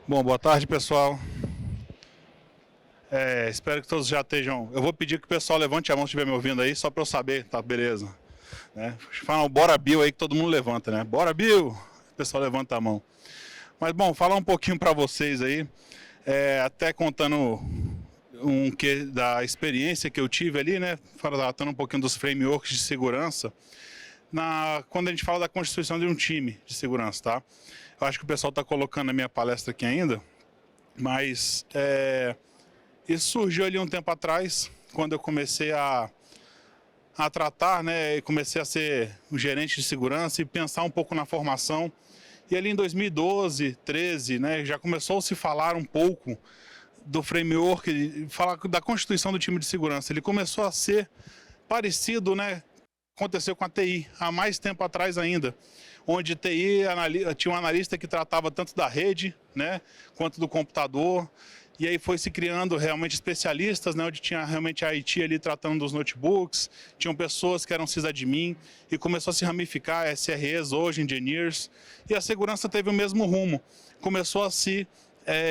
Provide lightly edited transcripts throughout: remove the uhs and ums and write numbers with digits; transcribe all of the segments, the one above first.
Bom, boa tarde, pessoal. Espero que todos já estejam. Eu vou pedir que o pessoal levante a mão se estiver me ouvindo aí, só para eu saber, tá? Beleza. Né? Fala um bora Bill aí que todo mundo levanta, né? Bora Bill! O pessoal levanta a mão. Mas bom, falar um pouquinho para vocês aí, até contando da experiência que eu tive ali, né? Falando um pouquinho dos frameworks de segurança. Quando a gente fala da constituição de um time de segurança, tá? Eu acho que o pessoal está colocando na minha palestra aqui ainda, mas isso surgiu ali um tempo atrás, quando eu comecei a tratar, né, e comecei a ser um gerente de segurança e pensar um pouco na formação. E ali em 2012, 13, né, já começou a se falar um pouco do framework, falar da constituição do time de segurança. Ele começou a ser parecido, né, aconteceu com a TI, há mais tempo atrás ainda, onde TI tinha um analista que tratava tanto da rede, né, quanto do computador, e aí foi se criando realmente especialistas, né, onde tinha realmente a IT ali tratando dos notebooks, tinham pessoas que eram sysadmin, e começou a se ramificar, SREs, hoje, engineers, e a segurança teve o mesmo rumo, começou a se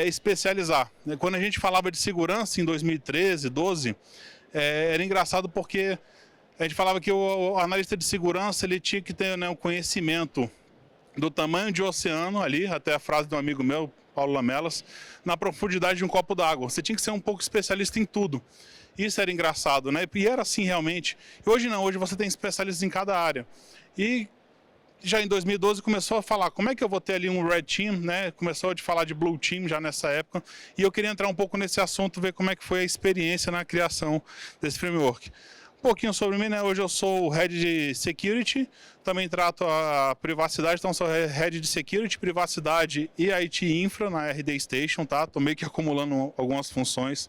especializar. Quando a gente falava de segurança em 2013, 12, era engraçado porque a gente falava que o analista de segurança ele tinha que ter, né, um conhecimento do tamanho de oceano ali, até a frase de um amigo meu, Paulo Lamelas, na profundidade de um copo d'água. Você tinha que ser um pouco especialista em tudo. Isso era engraçado, né? E era assim realmente. E hoje não, hoje você tem especialistas em cada área. E já em 2012 começou a falar como é que eu vou ter ali um Red Team, né? Começou a falar de Blue Team já nessa época. E eu queria entrar um pouco nesse assunto, ver como é que foi a experiência na criação desse framework. Um pouquinho sobre mim, né? Hoje eu sou o Head de Security, também trato a privacidade, então sou Head de Security, Privacidade e IT Infra na RD Station, tá? Tô meio que acumulando algumas funções.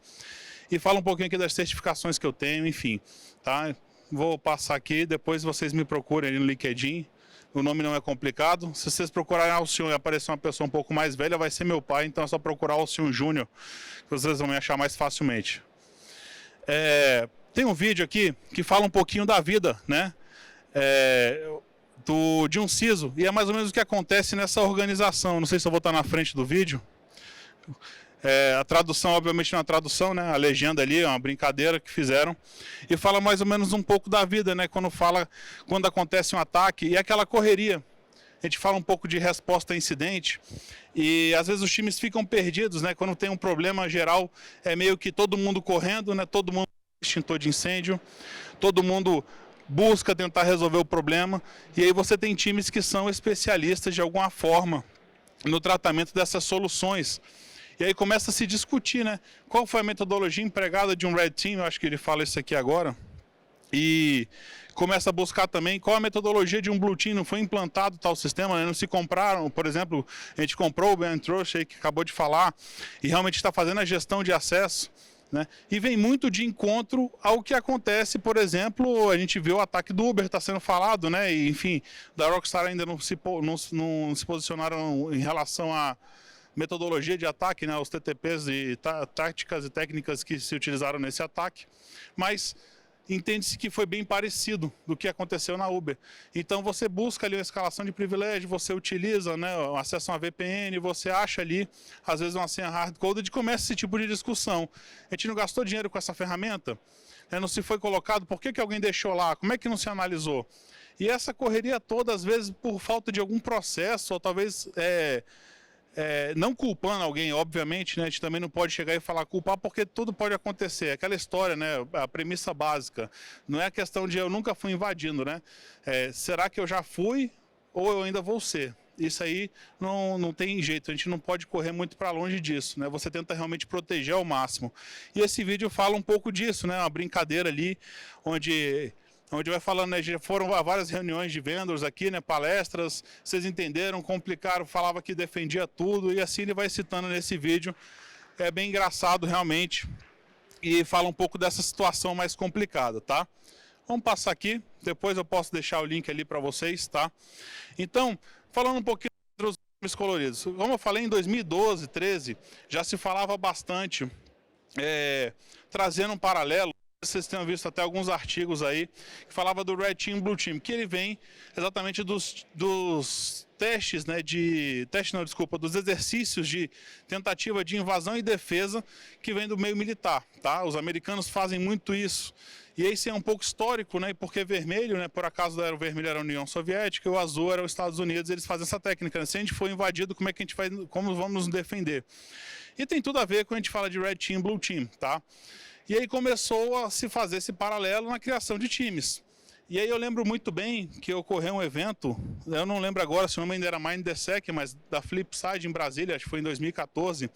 E falo um pouquinho aqui das certificações que eu tenho, enfim, tá? Vou passar aqui, depois vocês me procurem ali no LinkedIn. O nome não é complicado. Se vocês procurarem Alcion e aparecer uma pessoa um pouco mais velha, vai ser meu pai, então é só procurar Alcion Júnior, que vocês vão me achar mais facilmente. Tem um vídeo aqui que fala um pouquinho da vida, né? De um CISO, e é mais ou menos o que acontece nessa organização. Não sei se eu vou estar na frente do vídeo. A tradução, obviamente, não é uma tradução, né? A legenda ali é uma brincadeira que fizeram. E fala mais ou menos um pouco da vida, né? Quando acontece um ataque e aquela correria. A gente fala um pouco de resposta a incidente e às vezes os times ficam perdidos, né? Quando tem um problema geral, é meio que todo mundo correndo, né? Todo mundo extintor de incêndio, todo mundo busca tentar resolver o problema e aí você tem times que são especialistas de alguma forma no tratamento dessas soluções. E aí começa a se discutir, né? Qual foi a metodologia empregada de um Red Team, eu acho que ele fala isso aqui agora, e começa a buscar também qual a metodologia de um Blue Team, não foi implantado tal sistema, né? Não se compraram, por exemplo, a gente comprou o Ben Trush aí que acabou de falar, e realmente está fazendo a gestão de acesso, né? E vem muito de encontro ao que acontece, por exemplo, a gente viu o ataque do Uber, está sendo falado, né? E, enfim, da Rockstar ainda não se posicionaram em relação à metodologia de ataque, né? Os TTPs e táticas e técnicas que se utilizaram nesse ataque, mas entende-se que foi bem parecido do que aconteceu na Uber. Então você busca ali uma escalação de privilégio, você utiliza, né, o acesso a uma VPN, você acha ali, às vezes, uma senha hard-coded e começa esse tipo de discussão. A gente não gastou dinheiro com essa ferramenta? Não se foi colocado, por que alguém deixou lá? Como é que não se analisou? E essa correria toda, às vezes, por falta de algum processo, ou talvez não culpando alguém, obviamente, né? A gente também não pode chegar e falar culpar, porque tudo pode acontecer. Aquela história, né? A premissa básica. Não é a questão de eu nunca fui invadindo, né? Será que eu já fui ou eu ainda vou ser? Isso aí não tem jeito, a gente não pode correr muito para longe disso, né? Você tenta realmente proteger ao máximo. E esse vídeo fala um pouco disso, né? Uma brincadeira ali, onde vai falando, né, já foram várias reuniões de vendors aqui, né, palestras, vocês entenderam, complicaram, falava que defendia tudo, e assim ele vai citando nesse vídeo. É bem engraçado realmente, e fala um pouco dessa situação mais complicada, tá? Vamos passar aqui, depois eu posso deixar o link ali para vocês, tá? Então, falando um pouquinho dos nomes coloridos, como eu falei, em 2012, 13, já se falava bastante, trazendo um paralelo, vocês tenham visto até alguns artigos aí que falava do Red Team, Blue Team, que ele vem exatamente dos testes, né, dos exercícios de tentativa de invasão e defesa que vem do meio militar, tá? Os americanos fazem muito isso. E esse é um pouco histórico, né? Porque vermelho, né? Por acaso o vermelho era a União Soviética e o azul era os Estados Unidos. Eles fazem essa técnica, né? Se a gente for invadido, como vamos nos defender? E tem tudo a ver quando a gente fala de Red Team, Blue Team, tá? E aí começou a se fazer esse paralelo na criação de times. E aí eu lembro muito bem que ocorreu um evento, eu não lembro agora se o nome ainda era MindTheSec, mas da Flipside em Brasília, acho que foi em 2014,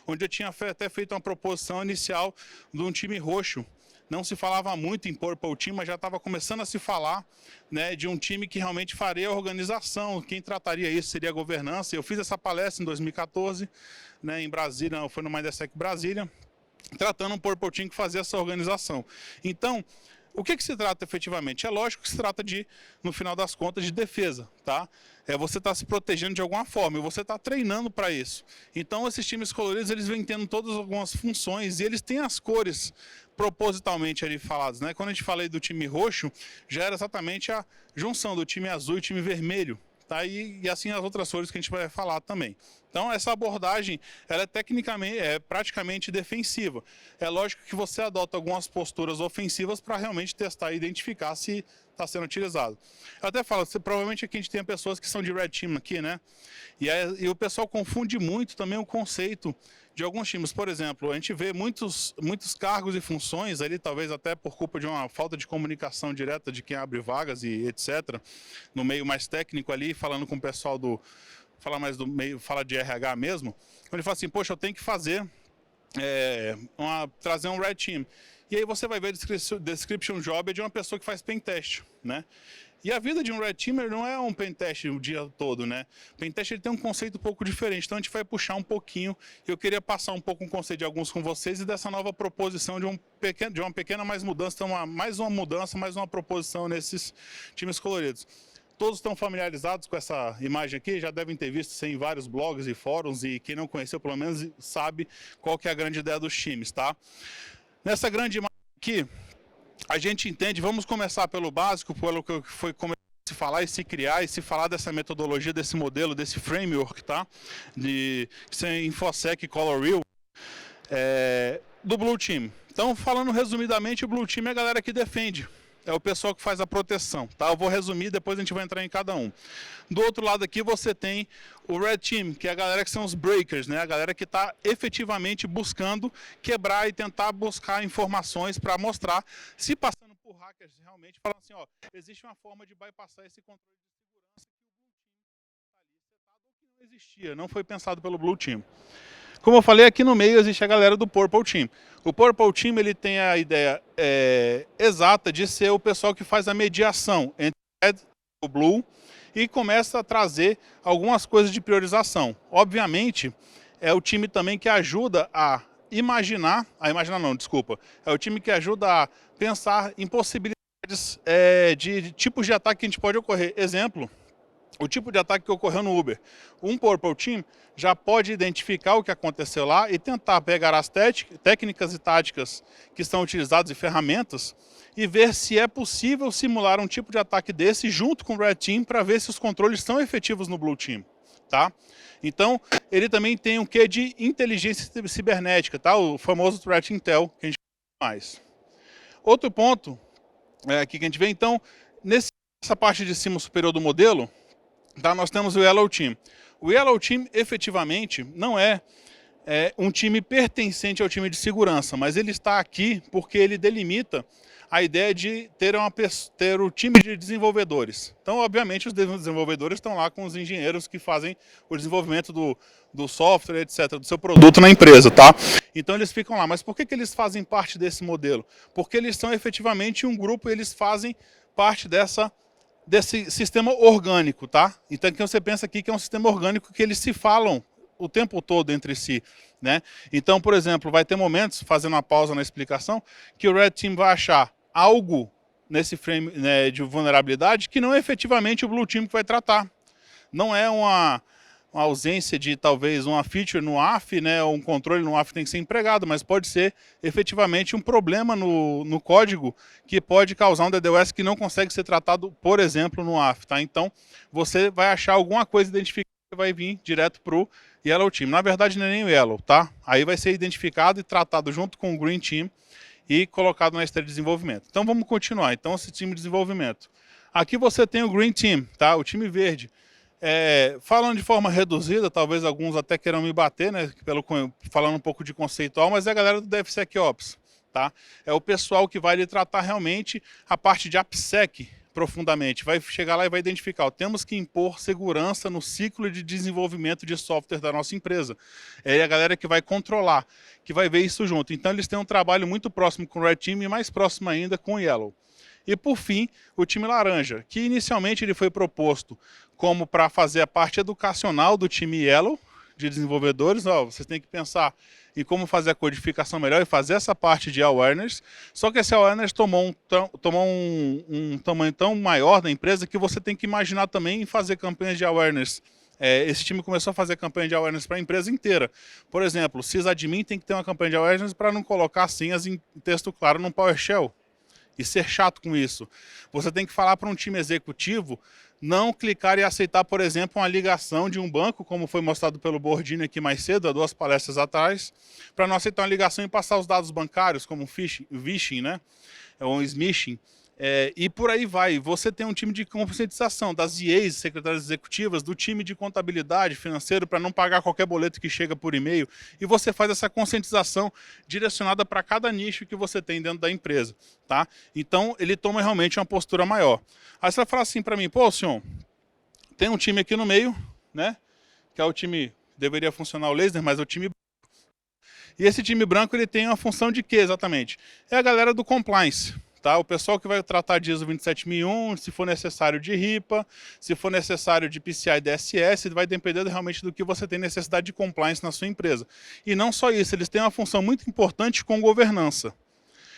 onde eu tinha até feito uma proposição inicial de um time roxo. Não se falava muito em Purple Team, mas já estava começando a se falar, né, de um time que realmente faria a organização. Quem trataria isso seria a governança. Eu fiz essa palestra em 2014, né, em Brasília, foi no MindTheSec Brasília, tratando um Purple Team que fazia essa organização. Então, o que se trata efetivamente? É lógico que se trata de, no final das contas, de defesa, tá? Você está se protegendo de alguma forma e você está treinando para isso. Então, esses times coloridos, eles vêm tendo todas algumas funções e eles têm as cores propositalmente ali faladas, né? Quando a gente falei do time roxo, já era exatamente a junção do time azul e time vermelho, tá? E assim as outras cores que a gente vai falar também. Então essa abordagem, ela é tecnicamente, praticamente defensiva. É lógico que você adota algumas posturas ofensivas para realmente testar e identificar se está sendo utilizado. Eu até falo, provavelmente aqui a gente tem pessoas que são de Red Team aqui, né? E o pessoal confunde muito também o conceito de alguns times. Por exemplo, a gente vê muitos cargos e funções ali, talvez até por culpa de uma falta de comunicação direta de quem abre vagas e etc., no meio mais técnico ali, falando com o pessoal fala de RH mesmo, quando ele fala assim, poxa, eu tenho que fazer, trazer um Red Team. E aí você vai ver description job de uma pessoa que faz pentest, né? E a vida de um Red Teamer não é um pentest o dia todo, né? O pentest ele tem um conceito um pouco diferente, então a gente vai puxar um pouquinho. Eu queria passar um pouco um conceito de alguns com vocês e dessa nova proposição de uma pequena mais mudança, então mais uma proposição nesses times coloridos. Todos estão familiarizados com essa imagem aqui, já devem ter visto isso em vários blogs e fóruns, e quem não conheceu, pelo menos, sabe qual que é a grande ideia dos times, tá? Nessa grande imagem aqui, a gente entende, vamos começar pelo básico, pelo que foi começar a se falar e se criar, e se falar dessa metodologia, desse modelo, desse framework, tá? De InfoSec Color Wheel, do Blue Team. Então, falando resumidamente, o Blue Team é a galera que defende. É o pessoal que faz a proteção, tá? Eu vou resumir, depois a gente vai entrar em cada um. Do outro lado aqui você tem o Red Team, que é a galera que são os breakers, né? A galera que está efetivamente buscando quebrar e tentar buscar informações para mostrar, se passando por hackers realmente, falando assim, ó, existe uma forma de bypassar esse controle de segurança que o Blue Team está ali setado ou que não existia, não foi pensado pelo Blue Team. Como eu falei, aqui no meio existe a galera do Purple Team. O Purple Team ele tem a ideia exata de ser o pessoal que faz a mediação entre o Red e o Blue e começa a trazer algumas coisas de priorização. Obviamente, é o time também que ajuda é o time que ajuda a pensar em possibilidades de tipos de ataque que a gente pode ocorrer. Exemplo, o tipo de ataque que ocorreu no Uber. Um Purple Team já pode identificar o que aconteceu lá e tentar pegar as técnicas e táticas que estão utilizadas e ferramentas e ver se é possível simular um tipo de ataque desse junto com o Red Team para ver se os controles são efetivos no Blue Team, tá? Então, ele também tem um quê de inteligência cibernética, tá? O famoso Threat Intel, que a gente mais. Outro ponto aqui que a gente vê, então, nessa parte de cima superior do modelo, tá, nós temos o Yellow Team. O Yellow Team, efetivamente, não é um time pertencente ao time de segurança, mas ele está aqui porque ele delimita a ideia de ter o time de desenvolvedores. Então, obviamente, os desenvolvedores estão lá com os engenheiros que fazem o desenvolvimento do software, etc., do seu produto na empresa, tá? Então, eles ficam lá. Mas por que eles fazem parte desse modelo? Porque eles são efetivamente um grupo, eles fazem parte desse sistema orgânico, tá? Então, que você pensa aqui que é um sistema orgânico que eles se falam o tempo todo entre si, né? Então, por exemplo, vai ter momentos, fazendo uma pausa na explicação, que o Red Team vai achar algo nesse frame, né, de vulnerabilidade que não é efetivamente o Blue Team que vai tratar. Não é uma ausência de talvez uma feature no AF, né, ou um controle no AF tem que ser empregado, mas pode ser efetivamente um problema no código que pode causar um DDoS que não consegue ser tratado, por exemplo, no AF, tá? Então, você vai achar alguma coisa identificada que vai vir direto para o Yellow Team. Na verdade, não é nem o Yellow, tá? Aí vai ser identificado e tratado junto com o Green Team e colocado na esteira de desenvolvimento. Então, vamos continuar. Então, esse time de desenvolvimento. Aqui você tem o Green Team, tá? O time verde. Falando de forma reduzida, talvez alguns até queiram me bater, né? Falando um pouco de conceitual, mas é a galera do DevSecOps, tá? É o pessoal que vai ali tratar realmente a parte de AppSec profundamente. Vai chegar lá e vai identificar, temos que impor segurança no ciclo de desenvolvimento de software da nossa empresa. É a galera que vai controlar, que vai ver isso junto. Então eles têm um trabalho muito próximo com o Red Team e mais próximo ainda com o Yellow. E por fim, o time laranja, que inicialmente ele foi proposto como para fazer a parte educacional do time Yellow, de desenvolvedores. Ó, vocês têm que pensar em como fazer a codificação melhor e fazer essa parte de awareness. Só que esse awareness tomou um tamanho tão maior da empresa que você tem que imaginar também em fazer campanhas de awareness. Esse time começou a fazer campanha de awareness para a empresa inteira. Por exemplo, o sysadmin tem que ter uma campanha de awareness para não colocar senhas em texto claro no PowerShell e ser chato com isso. Você tem que falar para um time executivo não clicar e aceitar, por exemplo, uma ligação de um banco, como foi mostrado pelo Bordini aqui mais cedo, há 2 palestras atrás, para não aceitar uma ligação e passar os dados bancários, como phishing, né? Ou smishing. E por aí vai. Você tem um time de conscientização das IAs, secretárias executivas, do time de contabilidade financeiro para não pagar qualquer boleto que chega por e-mail. E você faz essa conscientização direcionada para cada nicho que você tem dentro da empresa, tá? Então ele toma realmente uma postura maior. Aí você vai falar assim para mim, pô, senhor, tem um time aqui no meio, né? Que é o time, deveria funcionar o laser, mas é o time. E esse time branco ele tem uma função de quê exatamente? É a galera do compliance. Tá? O pessoal que vai tratar de ISO 27001, se for necessário de RIPA, se for necessário de PCI DSS, vai depender realmente do que você tem necessidade de compliance na sua empresa. E não só isso, eles têm uma função muito importante com governança.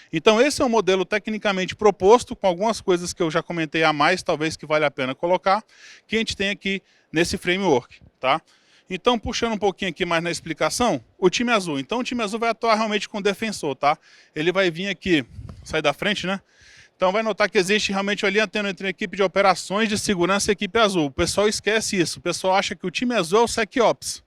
Então esse é um modelo tecnicamente proposto, com algumas coisas que eu já comentei a mais, talvez que vale a pena colocar, que a gente tem aqui nesse framework. Tá? Então, puxando um pouquinho aqui mais na explicação, o time azul. Então o time azul vai atuar realmente com defensor, tá? Ele vai vir aqui, sair da frente, né? Então vai notar que existe realmente uma linha tênue entre a equipe de operações de segurança e a equipe azul. O pessoal esquece isso. O pessoal acha que o time azul é o SecOps.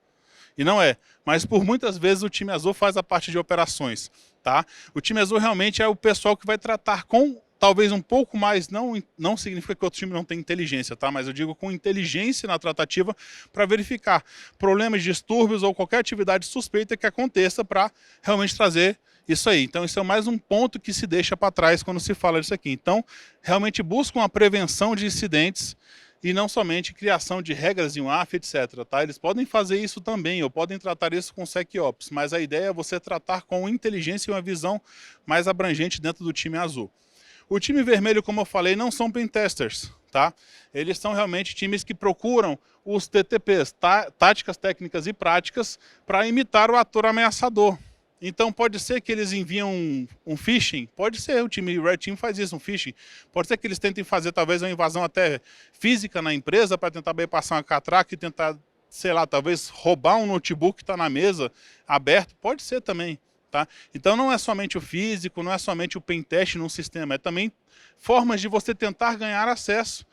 E não é. Mas por muitas vezes o time azul faz a parte de operações, tá? O time azul realmente é o pessoal que vai tratar com talvez um pouco mais, não significa que o outro time não tem inteligência, tá? Mas eu digo com inteligência na tratativa para verificar problemas, distúrbios ou qualquer atividade suspeita que aconteça para realmente trazer isso aí. Então isso é mais um ponto que se deixa para trás quando se fala disso aqui. Então realmente buscam a prevenção de incidentes e não somente criação de regras em um AF, etc. Tá? Eles podem fazer isso também, ou podem tratar isso com SecOps, mas a ideia é você tratar com inteligência e uma visão mais abrangente dentro do time azul. O time vermelho, como eu falei, não são pentesters, tá? Eles são realmente times que procuram os TTPs, táticas, técnicas e práticas, para imitar o ator ameaçador. Então pode ser que eles enviam um phishing, pode ser, o time Red Team faz isso, um phishing. Pode ser que eles tentem fazer talvez uma invasão até física na empresa para tentar bypassar uma catraca e tentar, sei lá, talvez roubar um notebook que está na mesa aberto, pode ser também. Tá? Então não é somente o físico, não é somente o pentest num sistema, é também formas de você tentar ganhar acesso,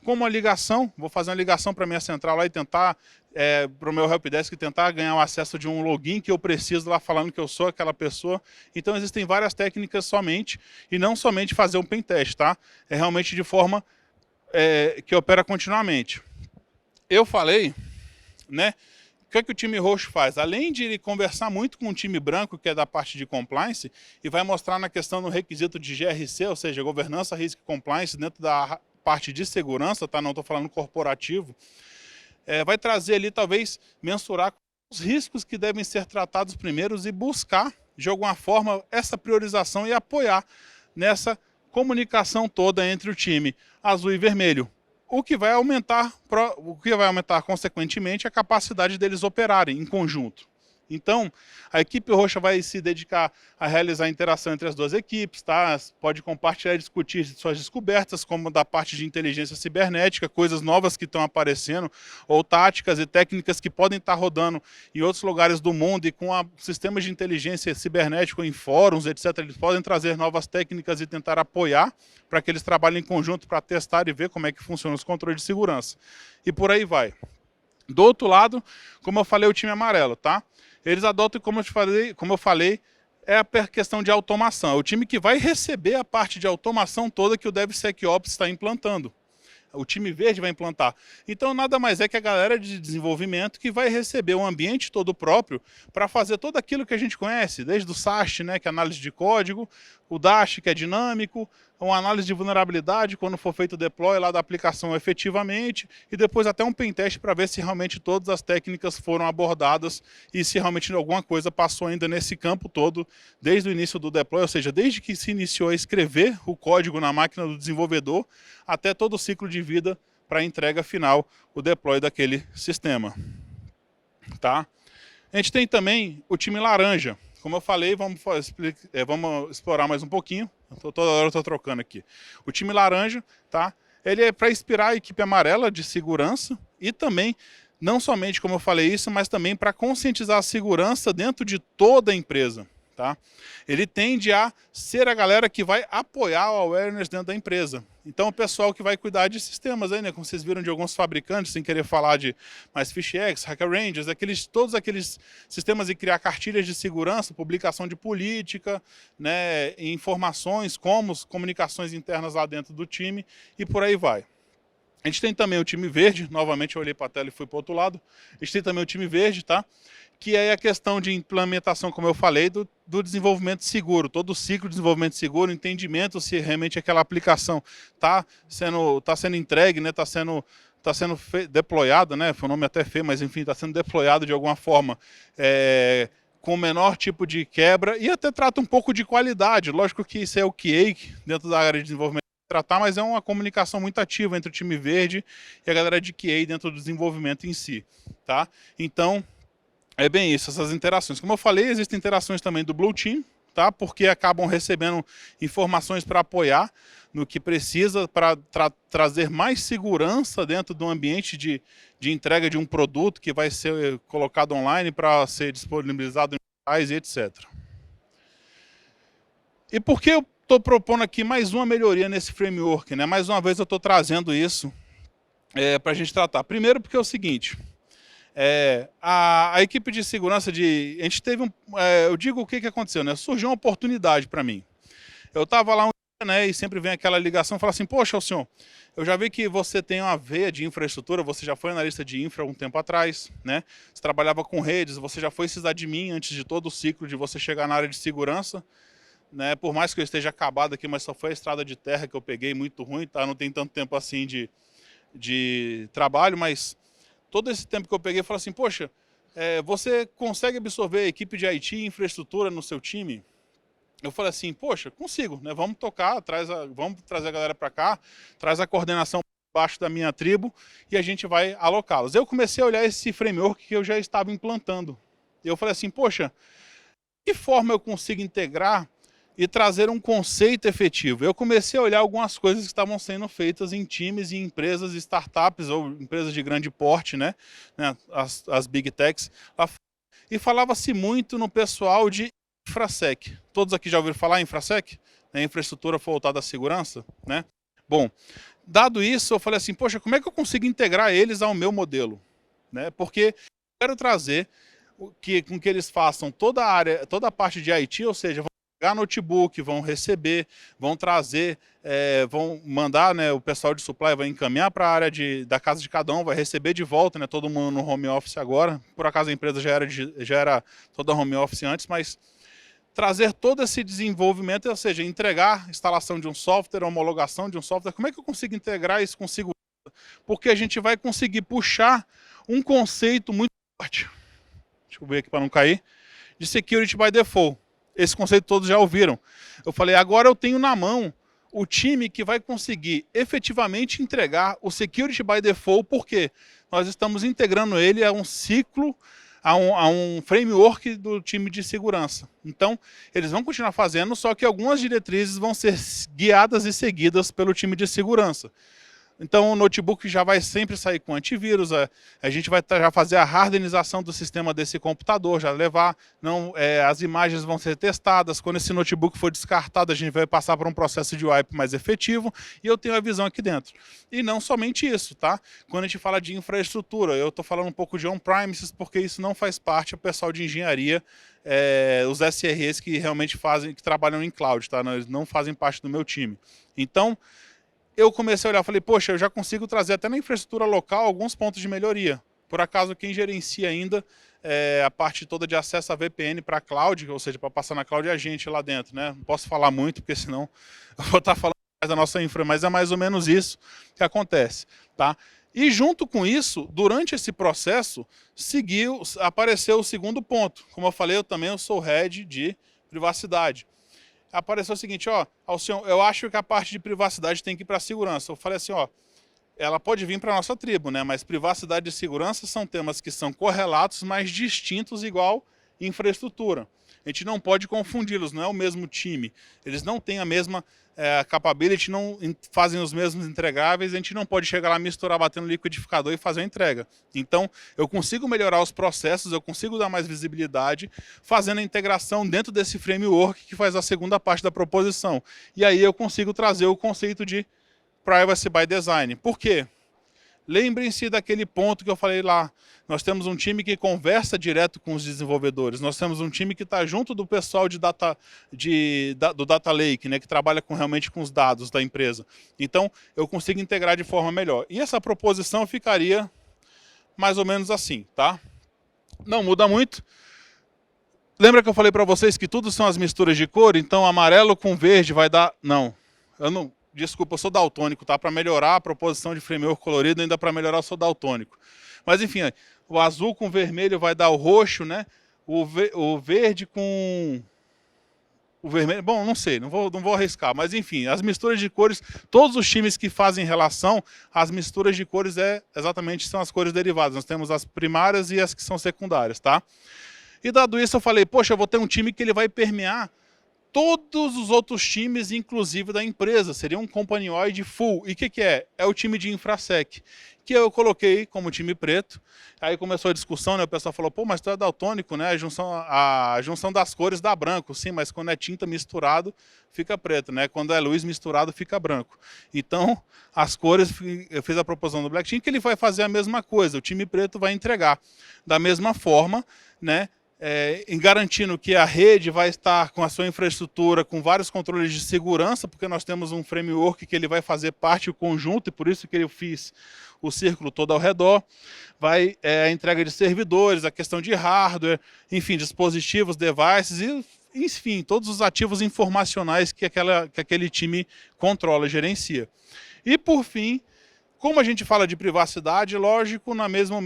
como a ligação, vou fazer uma ligação para a minha central lá e tentar, para o meu helpdesk, tentar ganhar o acesso de um login que eu preciso lá falando que eu sou aquela pessoa. Então existem várias técnicas somente, e não somente fazer um pentest, tá? É realmente de forma que opera continuamente. Eu falei, né? O que o time roxo faz? Além de ele conversar muito com o time branco, que é da parte de compliance, e vai mostrar na questão do requisito de GRC, ou seja, governança, risk e compliance, dentro da parte de segurança, tá? Não estou falando corporativo, vai trazer ali, talvez, mensurar os riscos que devem ser tratados primeiros e buscar, de alguma forma, essa priorização e apoiar nessa comunicação toda entre o time azul e vermelho. O que vai aumentar consequentemente a capacidade deles operarem em conjunto. Então, a equipe roxa vai se dedicar a realizar a interação entre as duas equipes, tá? Pode compartilhar e discutir suas descobertas, como da parte de inteligência cibernética, coisas novas que estão aparecendo, ou táticas e técnicas que podem estar rodando em outros lugares do mundo e com sistemas de inteligência cibernética em fóruns, etc. Eles podem trazer novas técnicas e tentar apoiar para que eles trabalhem em conjunto para testar e ver como é que funcionam os controles de segurança. E por aí vai. Do outro lado, como eu falei, o time amarelo, tá? Eles adotam, como eu falei, é a questão de automação. É o time que vai receber a parte de automação toda que o DevSecOps está implantando. O time verde vai implantar. Então, nada mais é que a galera de desenvolvimento que vai receber um ambiente todo próprio para fazer tudo aquilo que a gente conhece, desde o SAST, né, que é análise de código, o DAST, que é dinâmico, uma análise de vulnerabilidade, quando for feito o deploy lá da aplicação efetivamente, e depois até um pentest para ver se realmente todas as técnicas foram abordadas e se realmente alguma coisa passou ainda nesse campo todo, desde o início do deploy, ou seja, desde que se iniciou a escrever o código na máquina do desenvolvedor, até todo o ciclo de vida para a entrega final, o deploy daquele sistema. Tá? A gente tem também o time laranja. Como eu falei, vamos explorar mais um pouquinho. Toda hora eu estou trocando aqui. O time laranja, tá? Ele é para inspirar a equipe amarela de segurança e também, não somente como eu falei isso, mas também para conscientizar a segurança dentro de toda a empresa. Tá? Ele tende a ser a galera que vai apoiar o awareness dentro da empresa. Então o pessoal que vai cuidar de sistemas aí, né? Como vocês viram de alguns fabricantes, sem querer falar de mais FishX, HackerRangers, todos aqueles sistemas de criar cartilhas de segurança, publicação de política, né? Informações, comunicações internas lá dentro do time e por aí vai. A gente tem também o time verde, novamente eu olhei para a tela e fui para o outro lado. A gente tem também o time verde, tá? Que é a questão de implementação, como eu falei, do desenvolvimento seguro, todo o ciclo de desenvolvimento seguro, entendimento se realmente aquela aplicação está sendo entregue, né, está sendo deployada, né, foi um nome até feio, mas enfim, está sendo deployado de alguma forma, com o menor tipo de quebra, e até trata um pouco de qualidade. Lógico que isso é o QA dentro da área de desenvolvimento tratar, mas é uma comunicação muito ativa entre o time verde e a galera de QA dentro do desenvolvimento em si, tá? Então, é bem isso, essas interações. Como eu falei, existem interações também do Blue Team, tá? Porque acabam recebendo informações para apoiar no que precisa para trazer mais segurança dentro do ambiente de entrega de um produto que vai ser colocado online para ser disponibilizado em locais e etc. E por que eu estou propondo aqui mais uma melhoria nesse framework, né? Mais uma vez eu estou trazendo isso para a gente tratar. Primeiro porque é o seguinte... a equipe de segurança a gente teve eu digo o que aconteceu, né? Surgiu uma oportunidade para mim. Eu estava lá um dia, né, e sempre vem aquela ligação, fala assim, poxa, senhor, eu já vi que você tem uma veia de infraestrutura, você já foi analista de infra há um tempo atrás, né? Você trabalhava com redes, você já foi sysadmin antes de todo o ciclo de você chegar na área de segurança, né? Por mais que eu esteja acabado aqui, mas só foi a estrada de terra que eu peguei, muito ruim, tá? Não tem tanto tempo assim de trabalho, mas todo esse tempo que eu peguei, eu falei assim, poxa, você consegue absorver a equipe de IT e infraestrutura no seu time? Eu falei assim, poxa, consigo, né? Vamos tocar, vamos trazer a galera para cá, traz a coordenação abaixo da minha tribo e a gente vai alocá-los. Eu comecei a olhar esse framework que eu já estava implantando. E eu falei assim, poxa, de que forma eu consigo integrar e trazer um conceito efetivo? Eu comecei a olhar algumas coisas que estavam sendo feitas em times e empresas, startups ou empresas de grande porte, né? As big techs, e falava-se muito no pessoal de InfraSec. Todos aqui já ouviram falar em InfraSec? Infraestrutura voltada à segurança, né? Bom, dado isso, eu falei assim, poxa, como é que eu consigo integrar eles ao meu modelo? Né? Porque eu quero trazer com que eles façam toda a parte de IT, ou seja, pegar notebook, vão receber, vão trazer, vão mandar, né, o pessoal de supply vai encaminhar para a área da casa de cada um, vai receber de volta, né, todo mundo no home office agora. Por acaso a empresa já era toda home office antes, mas trazer todo esse desenvolvimento, ou seja, entregar instalação de um software, homologação de um software. Como é que eu consigo integrar isso com segurança? Porque a gente vai conseguir puxar um conceito muito forte, deixa eu ver aqui para não cair, de Security by Default. Esse conceito todos já ouviram. Eu falei, agora eu tenho na mão o time que vai conseguir efetivamente entregar o Security by Default, porque nós estamos integrando ele a um ciclo, a um framework do time de segurança. Então, eles vão continuar fazendo, só que algumas diretrizes vão ser guiadas e seguidas pelo time de segurança. Então o notebook já vai sempre sair com antivírus, a gente vai já fazer a hardenização do sistema desse computador, já levar, as imagens vão ser testadas, quando esse notebook for descartado a gente vai passar por um processo de wipe mais efetivo e eu tenho a visão aqui dentro. E não somente isso, tá? Quando a gente fala de infraestrutura, eu estou falando um pouco de on-premises porque isso não faz parte do pessoal de engenharia, os SREs que realmente que trabalham em cloud, tá? Eles não fazem parte do meu time. Então, eu comecei a olhar, falei, poxa, eu já consigo trazer até na infraestrutura local alguns pontos de melhoria. Por acaso, quem gerencia ainda a parte toda de acesso a VPN para a cloud, ou seja, para passar na cloud é a gente lá dentro, né? Não posso falar muito, porque senão eu vou estar falando mais da nossa infra, mas é mais ou menos isso que acontece, tá? E junto com isso, durante esse processo, apareceu o segundo ponto. Como eu falei, eu sou head de privacidade. Apareceu o seguinte, ó, Alcion, eu acho que a parte de privacidade tem que ir para a segurança. Eu falei assim, ó, ela pode vir para a nossa tribo, né? Mas privacidade e segurança são temas que são correlatos, mas distintos igual infraestrutura. A gente não pode confundi-los, não é o mesmo time. Eles não têm a mesma capability, não fazem os mesmos entregáveis, a gente não pode chegar lá, misturar, bater no liquidificador e fazer a entrega. Então, eu consigo melhorar os processos, eu consigo dar mais visibilidade, fazendo a integração dentro desse framework que faz a segunda parte da proposição. E aí eu consigo trazer o conceito de Privacy by Design. Por quê? Lembrem-se daquele ponto que eu falei lá. Nós temos um time que conversa direto com os desenvolvedores. Nós temos um time que está junto do pessoal do Data Lake, né, que trabalha realmente com os dados da empresa. Então, eu consigo integrar de forma melhor. E essa proposição ficaria mais ou menos assim, tá? Não muda muito. Lembra que eu falei para vocês que tudo são as misturas de cor? Então, amarelo com verde vai dar... Não, eu não... Desculpa, eu sou daltônico, tá? Para melhorar a proposição de framework colorido, ainda para melhorar eu sou daltônico. Mas enfim, o azul com vermelho vai dar o roxo, né? O verde com... O vermelho... Bom, não sei, não vou arriscar. Mas enfim, as misturas de cores, todos os times que fazem relação, as misturas de cores exatamente são as cores derivadas. Nós temos as primárias e as que são secundárias, tá? E dado isso eu falei, poxa, eu vou ter um time que ele vai permear todos os outros times, inclusive da empresa, seria um companhioide full. E o que é? É o time de InfraSec, que eu coloquei como time preto. Aí começou a discussão, né? O pessoal falou, pô, mas tu é daltônico, né? A junção das cores dá branco. Sim, mas quando é tinta misturado, fica preto, né? Quando é luz misturado, fica branco. Então, as cores, eu fiz a proposição do Black Team, que ele vai fazer a mesma coisa. O time preto vai entregar da mesma forma, né? Em garantindo que a rede vai estar com a sua infraestrutura, com vários controles de segurança, porque nós temos um framework que ele vai fazer parte do conjunto, e por isso que eu fiz o círculo todo ao redor. Vai a entrega de servidores, a questão de hardware, enfim, dispositivos, devices, e, enfim, todos os ativos informacionais que aquele time controla, gerencia. E, por fim, como a gente fala de privacidade, lógico, no mesmo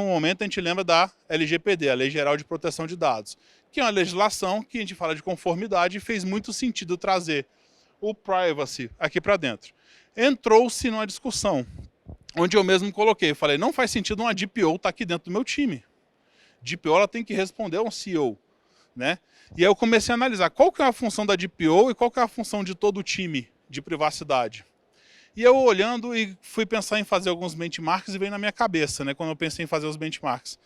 momento a gente lembra da LGPD, a Lei Geral de Proteção de Dados, que é uma legislação que a gente fala de conformidade e fez muito sentido trazer o privacy aqui para dentro. Entrou-se numa discussão, onde eu mesmo coloquei, falei, não faz sentido uma DPO estar aqui dentro do meu time. DPO ela tem que responder a um CEO, né? E aí eu comecei a analisar qual que é a função da DPO e qual que é a função de todo o time de privacidade. E eu olhando e fui pensar em fazer alguns benchmarks e veio na minha cabeça, né, quando eu pensei em fazer os benchmarks.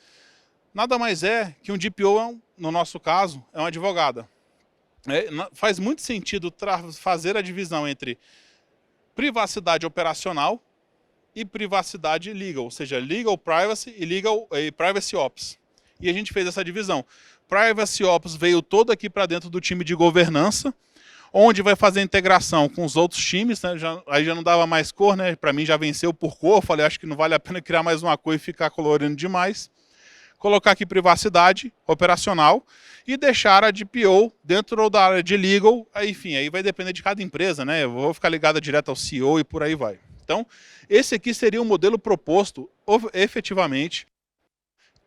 Nada mais é que um DPO, no nosso caso, é uma advogada. Faz muito sentido fazer a divisão entre privacidade operacional e privacidade legal, ou seja, legal privacy e privacy ops. E a gente fez essa divisão. Privacy ops veio todo aqui para dentro do time de governança, onde vai fazer a integração com os outros times, né? Aí já não dava mais cor, né? Para mim já venceu por cor, eu falei, acho que não vale a pena criar mais uma cor e ficar colorindo demais. Colocar aqui privacidade operacional e deixar a DPO dentro da área de legal, aí, enfim, aí vai depender de cada empresa, né? Eu vou ficar ligada direto ao CEO e por aí vai. Então, esse aqui seria o modelo proposto, efetivamente,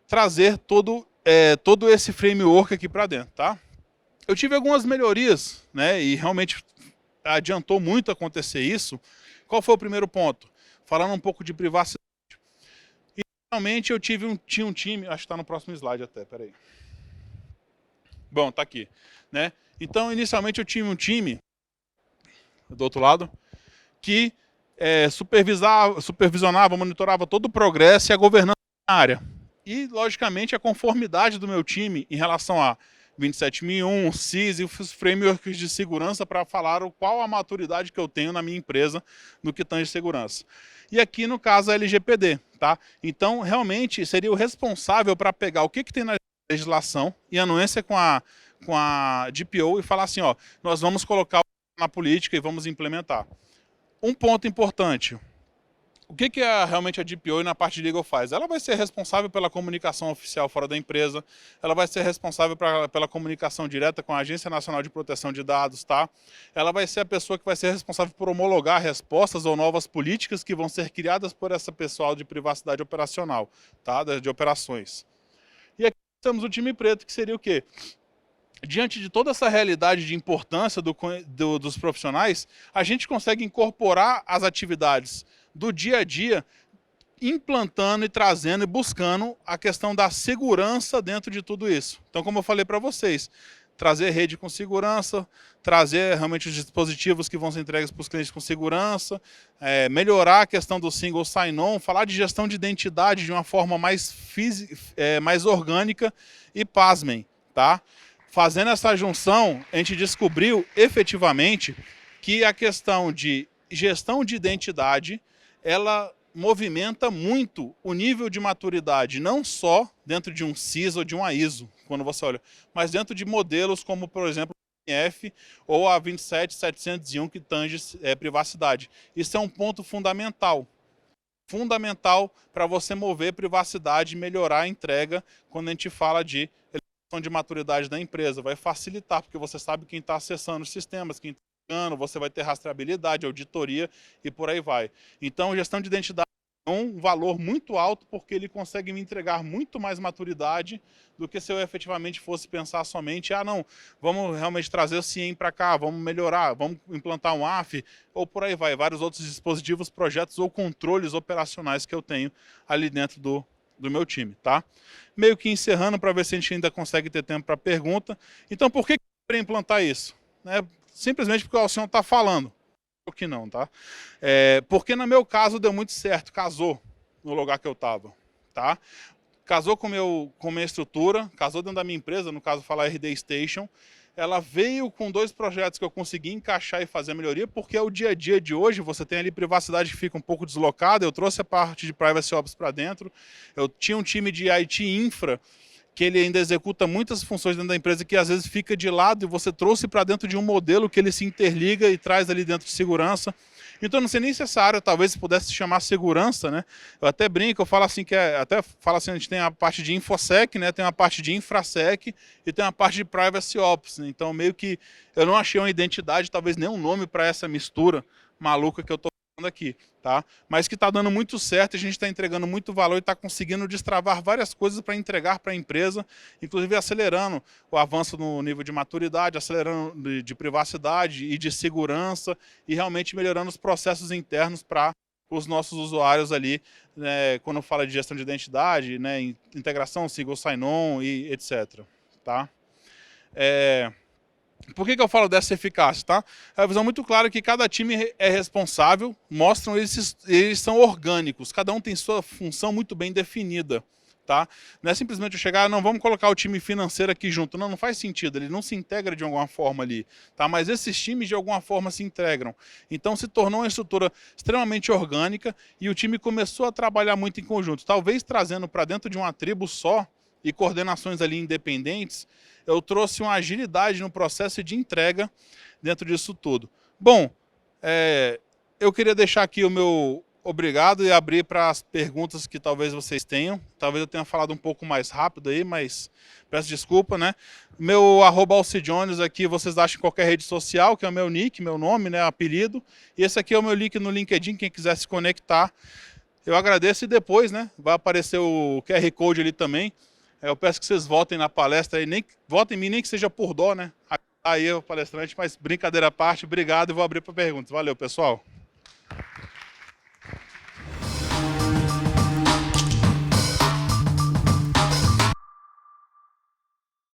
trazer todo esse framework aqui para dentro, tá? Eu tive algumas melhorias, né, e realmente adiantou muito acontecer isso. Qual foi o primeiro ponto? Falando um pouco de privacidade. Realmente eu tinha um time, acho que está no próximo slide até, peraí. Bom, tá aqui, né? Então, inicialmente eu tinha um time, do outro lado, que supervisionava, monitorava todo o progresso e a governança da área. E, logicamente, a conformidade do meu time em relação a 27001, CIS e os frameworks de segurança para falar qual a maturidade que eu tenho na minha empresa no que tange segurança. E aqui, no caso, a LGPD, tá? Então, realmente, seria o responsável para pegar o que tem na legislação e anuência com a DPO e falar assim, ó, nós vamos colocar na política e vamos implementar. Um ponto importante, o que realmente a DPO na parte de legal faz? Ela vai ser responsável pela comunicação oficial fora da empresa, ela vai ser responsável pela comunicação direta com a Agência Nacional de Proteção de Dados, tá? Ela vai ser a pessoa que vai ser responsável por homologar respostas ou novas políticas que vão ser criadas por essa pessoal de privacidade operacional, tá? De operações. E aqui temos o time preto, que seria o quê? Diante de toda essa realidade de importância dos profissionais, a gente consegue incorporar as atividades do dia a dia, implantando e trazendo e buscando a questão da segurança dentro de tudo isso. Então, como eu falei para vocês, trazer rede com segurança, trazer realmente os dispositivos que vão ser entregues para os clientes com segurança, melhorar a questão do single sign-on, falar de gestão de identidade de uma forma mais orgânica e, pasmem, tá? Fazendo essa junção, a gente descobriu efetivamente que a questão de gestão de identidade, ela movimenta muito o nível de maturidade, não só dentro de um CIS ou de uma ISO, quando você olha, mas dentro de modelos como, por exemplo, a NF ou a 27701, que tange privacidade. Isso é um ponto fundamental para você mover privacidade e melhorar a entrega quando a gente fala de de maturidade da empresa. Vai facilitar, porque você sabe quem está acessando os sistemas, quem está jogando, você vai ter rastreabilidade, auditoria e por aí vai. Então, gestão de identidade é um valor muito alto, porque ele consegue me entregar muito mais maturidade do que se eu efetivamente fosse pensar somente, não, vamos realmente trazer o CIEM para cá, vamos melhorar, vamos implantar um AF, ou por aí vai, vários outros dispositivos, projetos ou controles operacionais que eu tenho ali dentro do meu time, tá? Meio que encerrando para ver se a gente ainda consegue ter tempo para pergunta. Então, por que eu queria implantar isso? Simplesmente porque o Alcione está falando. Ou que não, tá? Porque no meu caso deu muito certo, casou no lugar que eu estava, tá? Casou com minha estrutura, casou dentro da minha empresa, no caso falar RD Station. Ela veio com 2 projetos que eu consegui encaixar e fazer a melhoria, porque é o dia a dia de hoje, você tem ali privacidade que fica um pouco deslocada, eu trouxe a parte de Privacy Ops para dentro, eu tinha um time de IT Infra, que ele ainda executa muitas funções dentro da empresa que às vezes fica de lado, e você trouxe para dentro de um modelo que ele se interliga e traz ali dentro de segurança. Então não sei nem se essa área talvez pudesse se chamar segurança, né? Eu até brinco, eu falo assim a gente tem a parte de InfoSec, né? Tem uma parte de InfraSec e tem uma parte de Privacy Ops, né? Então meio que eu não achei uma identidade, talvez nem um nome para essa mistura maluca que eu tô falando aqui, tá? Mas que está dando muito certo, a gente está entregando muito valor e está conseguindo destravar várias coisas para entregar para a empresa, inclusive acelerando o avanço no nível de maturidade, acelerando de privacidade e de segurança e realmente melhorando os processos internos para os nossos usuários ali, né, quando fala de gestão de identidade, né, integração, single sign-on e etc. Tá? Por que eu falo dessa eficácia, tá? É a visão muito clara que cada time é responsável, mostram eles são orgânicos, cada um tem sua função muito bem definida, tá? Não é simplesmente eu chegar, não, vamos colocar o time financeiro aqui junto, não faz sentido, ele não se integra de alguma forma ali, tá? Mas esses times de alguma forma se integram. Então se tornou uma estrutura extremamente orgânica e o time começou a trabalhar muito em conjunto, talvez trazendo para dentro de uma tribo só e coordenações ali independentes, eu trouxe uma agilidade no processo de entrega dentro disso tudo. Bom, eu queria deixar aqui o meu obrigado e abrir para as perguntas que talvez vocês tenham. Talvez eu tenha falado um pouco mais rápido aí, mas peço desculpa, né? Meu @alcijones aqui, vocês acham em qualquer rede social, que é o meu nick, meu nome, né, apelido. E esse aqui é o meu link no LinkedIn, quem quiser se conectar. Eu agradeço e depois, né, vai aparecer o QR Code ali também. Eu peço que vocês votem na palestra aí, votem em mim, nem que seja por dó, né? Aí o palestrante, mas brincadeira à parte, obrigado e vou abrir para perguntas. Valeu, pessoal.